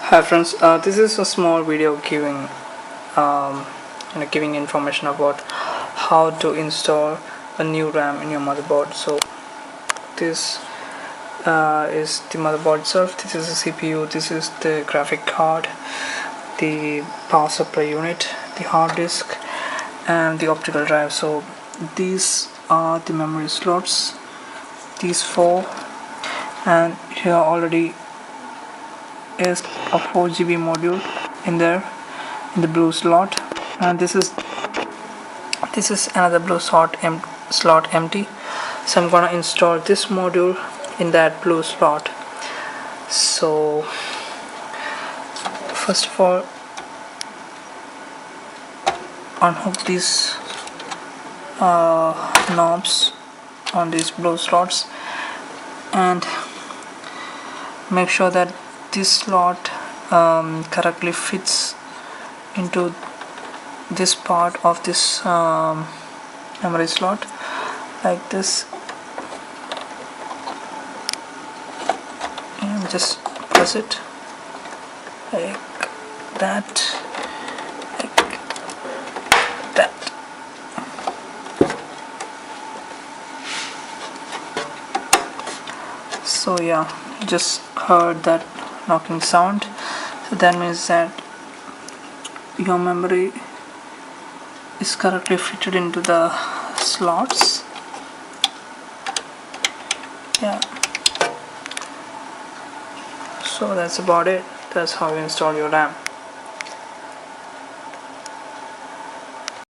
Hi friends, this is a small video um, giving information about how to install a new RAM in your motherboard. So this is the motherboard itself. This is the CPU. This is the graphic card, the power supply unit, the hard disk, and the optical drive. So these are the memory slots. These four, and here already is a 4 GB module in there in the blue slot, and this is another blue slot empty. So I'm gonna install this module in that blue slot. So first of all, unhook these knobs on these blue slots and make sure that this slot correctly fits into this part of this memory slot, like this, and just press it like that, So yeah, just heard that knocking sound. So that means that your memory is correctly fitted into the slots. Yeah, so that's about it. That's how you install your RAM.